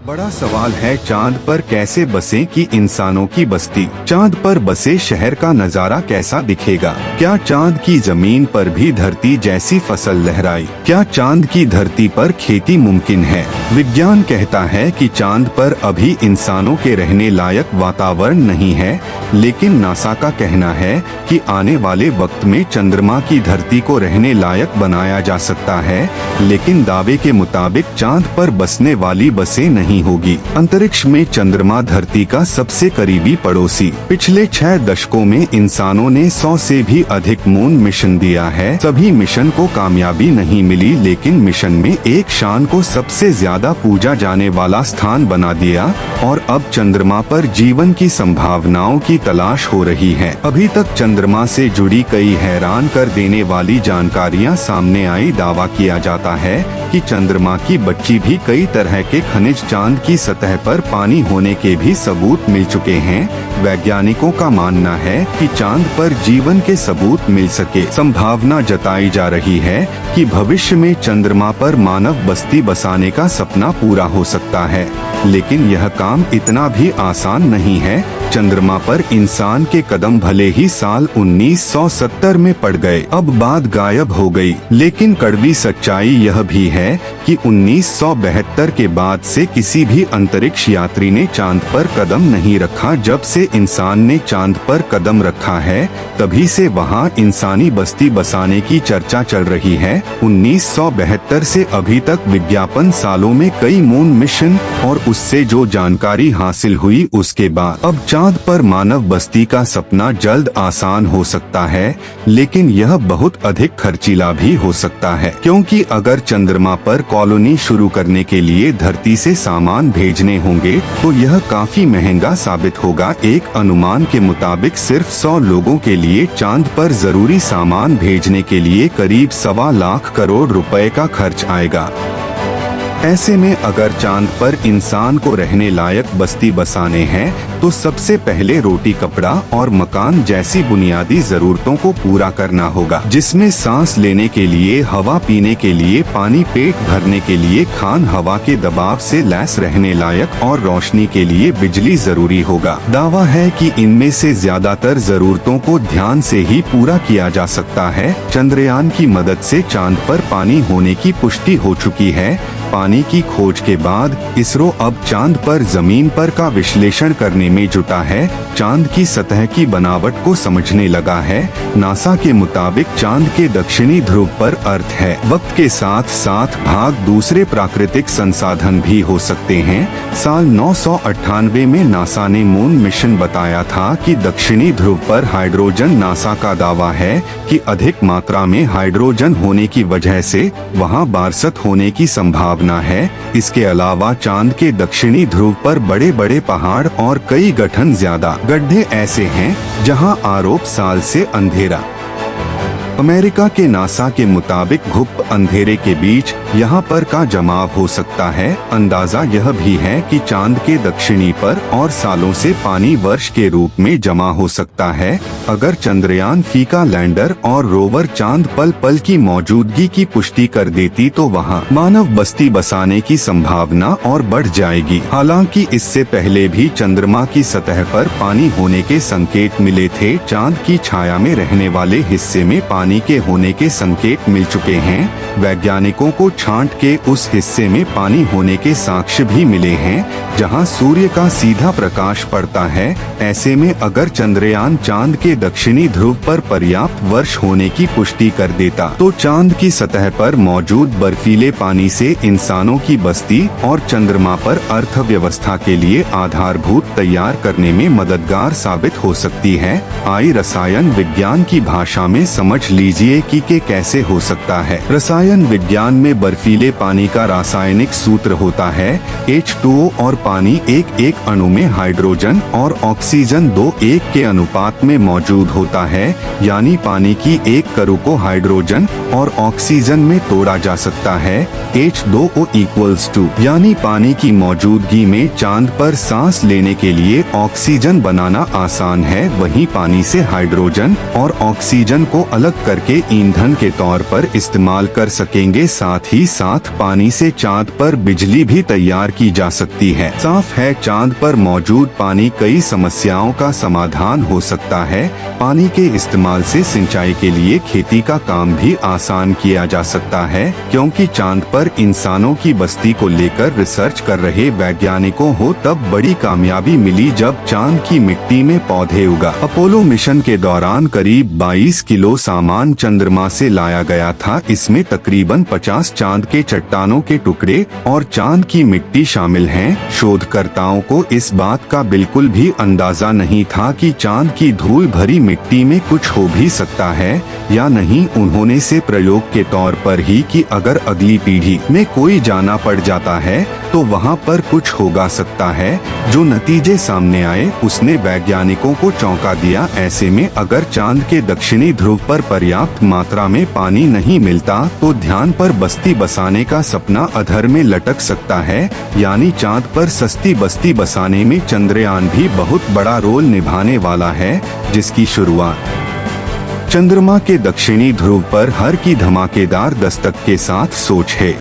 बड़ा सवाल है चांद पर कैसे बसें कि इंसानों की बस्ती। चांद पर बसे शहर का नजारा कैसा दिखेगा? क्या चांद की जमीन पर भी धरती जैसी फसल लहराई? क्या चांद की धरती पर खेती मुमकिन है? विज्ञान कहता है कि चांद पर अभी इंसानों के रहने लायक वातावरण नहीं है, लेकिन नासा का कहना है कि आने वाले वक्त में चंद्रमा की धरती को रहने लायक बनाया जा सकता है, लेकिन दावे के मुताबिक चांद पर बसने वाली बसें नहीं होगी। अंतरिक्ष में चंद्रमा धरती का सबसे करीबी पड़ोसी। पिछले 6 दशकों में इंसानों ने 100 से भी अधिक मून मिशन दिया है। सभी मिशन को कामयाबी नहीं मिली, लेकिन मिशन में एक शान को सबसे ज्यादा पूजा जाने वाला स्थान बना दिया और अब चंद्रमा पर जीवन की संभावनाओं की तलाश हो रही है। अभी तक चंद्रमा से जुड़ी कई हैरान कर देने वाली जानकारियां सामने आई। दावा किया जाता है कि चंद्रमा की बच्ची भी कई तरह के खनिज, चांद की सतह पर पानी होने के भी सबूत मिल चुके हैं। वैज्ञानिकों का मानना है कि चांद पर जीवन के सबूत मिल सके। संभावना जताई जा रही है कि भविष्य में चंद्रमा पर मानव बस्ती बसाने का सपना पूरा हो सकता है, लेकिन यह काम इतना भी आसान नहीं है। चंद्रमा पर इंसान के कदम भले ही साल 1970 में पड़ गए, अब बात गायब हो गई, लेकिन कड़वी सच्चाई यह भी है कि 1972 के बाद से किसी भी अंतरिक्ष यात्री ने चांद पर कदम नहीं रखा। जब से इंसान ने चांद पर कदम रखा है, तभी से वहां इंसानी बस्ती बसाने की चर्चा चल रही है। 1972 से अभी तक विज्ञापन सालों में कई मून मिशन और उससे जो जानकारी हासिल हुई उसके बाद अब चांद पर मानव बस्ती का सपना जल्द आसान हो सकता है, लेकिन यह बहुत अधिक खर्चीला भी हो सकता है, क्योंकि अगर चंद्रमा पर कॉलोनी शुरू करने के लिए धरती से सामान भेजने होंगे तो यह काफी महंगा साबित होगा। एक अनुमान के मुताबिक सिर्फ 100 लोगों के लिए चांद पर जरूरी सामान भेजने के लिए करीब 1.25 लाख करोड़ रुपए का खर्च आएगा। ऐसे में अगर चांद पर इंसान को रहने लायक बस्ती बसाने हैं तो सबसे पहले रोटी, कपड़ा और मकान जैसी बुनियादी जरूरतों को पूरा करना होगा, जिसमें सांस लेने के लिए हवा, पीने के लिए पानी, पेट भरने के लिए खान, हवा के दबाव से लैस रहने लायक और रोशनी के लिए बिजली जरूरी होगा। दावा है कि इनमें से ज्यादातर जरूरतों को ध्यान से ही पूरा किया जा सकता है। चंद्रयान की मदद से चांद पर पानी होने की पुष्टि हो चुकी है। पानी की खोज के बाद इसरो अब चांद पर जमीन पर का विश्लेषण करने में जुटा है। चांद की सतह की बनावट को समझने लगा है। नासा के मुताबिक चांद के दक्षिणी ध्रुव पर अर्थ है। वक्त के साथ साथ भाग दूसरे प्राकृतिक संसाधन भी हो सकते हैं। साल 1998 में नासा ने मून मिशन बताया था कि दक्षिणी ध्रुव पर हाइड्रोजन। नासा का दावा है कि अधिक मात्रा में हाइड्रोजन होने की वजह से वहां बारसत होने की संभावना है। इसके अलावा चांद के दक्षिणी ध्रुव पर बड़े बड़े पहाड़ और कई गठन, ज्यादा गड्ढे ऐसे हैं जहां आरोप साल से अंधेरा। अमेरिका के नासा के मुताबिक गुप्त अंधेरे के बीच यहाँ पर का जमाव हो सकता है। अंदाजा यह भी है कि चांद के दक्षिणी पर और सालों से पानी वर्ष के रूप में जमा हो सकता है। अगर चंद्रयान, फीका लैंडर और रोवर चांद पल पल की मौजूदगी की पुष्टि कर देती तो वहाँ मानव बस्ती बसाने की संभावना और बढ़ जाएगी। हालांकि इससे पहले भी चंद्रमा की सतह पर पानी होने के संकेत मिले थे। चांद की छाया में रहने वाले हिस्से में पानी के होने के संकेत मिल चुके हैं। वैज्ञानिकों को छांट के उस हिस्से में पानी होने के साक्ष्य भी मिले हैं जहां सूर्य का सीधा प्रकाश पड़ता है। ऐसे में अगर चंद्रयान चांद के दक्षिणी ध्रुव पर पर्याप्त वर्ष होने की पुष्टि कर देता तो चांद की सतह पर मौजूद बर्फीले पानी से इंसानों की बस्ती और चंद्रमा पर अर्थव्यवस्था के लिए आधारभूत तैयार करने में मददगार साबित हो सकती है। आई रसायन विज्ञान की भाषा में समझ लीजिए कि कैसे हो सकता है। रसायन विज्ञान में बर्फीले पानी का रासायनिक सूत्र होता है H2O और पानी एक अणु में हाइड्रोजन और ऑक्सीजन 2:1 के अनुपात में मौजूद होता है, यानी पानी की एक करू को हाइड्रोजन और ऑक्सीजन में तोड़ा जा सकता है। H2O = 2, यानी पानी की मौजूदगी में चांद पर सांस लेने के लिए ऑक्सीजन बनाना आसान है। वहीं पानी से हाइड्रोजन और ऑक्सीजन को अलग करके ईंधन के तौर पर इस्तेमाल कर सकेंगे। साथ ही साथ पानी से चांद पर बिजली भी तैयार की जा सकती है। साफ है, चांद पर मौजूद पानी कई समस्याओं का समाधान हो सकता है। पानी के इस्तेमाल से सिंचाई के लिए खेती का काम भी आसान किया जा सकता है, क्योंकि चांद पर इंसानों की बस्ती को लेकर रिसर्च कर रहे वैज्ञानिकों को तब बड़ी कामयाबी मिली जब चांद की मिट्टी में पौधे उगा। अपोलो मिशन के दौरान करीब 22 किलो सामान चंद्रमा से लाया गया था। इसमें तकरीबन 50 चांद के चट्टानों के टुकड़े और चांद की मिट्टी शामिल हैं। शोधकर्ताओं को इस बात का बिल्कुल भी अंदाजा नहीं था कि चांद की धूल भरी मिट्टी में कुछ हो भी सकता है या नहीं। उन्होंने से प्रयोग के तौर पर ही कि अगर अगली पीढ़ी में कोई जाना पड़ जाता है तो वहाँ पर कुछ होगा सकता है। जो नतीजे सामने आए उसने वैज्ञानिकों को चौंका दिया। ऐसे में अगर चांद के दक्षिणी ध्रुव पर पर्याप्त मात्रा में पानी नहीं मिलता तो ध्यान पर बस्ती बसाने का सपना अधर में लटक सकता है। यानी चांद पर सस्ती बस्ती बसाने में चंद्रयान भी बहुत बड़ा रोल निभाने वाला है, जिसकी शुरुआत चंद्रमा के दक्षिणी ध्रुव पर हर की धमाकेदार दस्तक के साथ सोच है।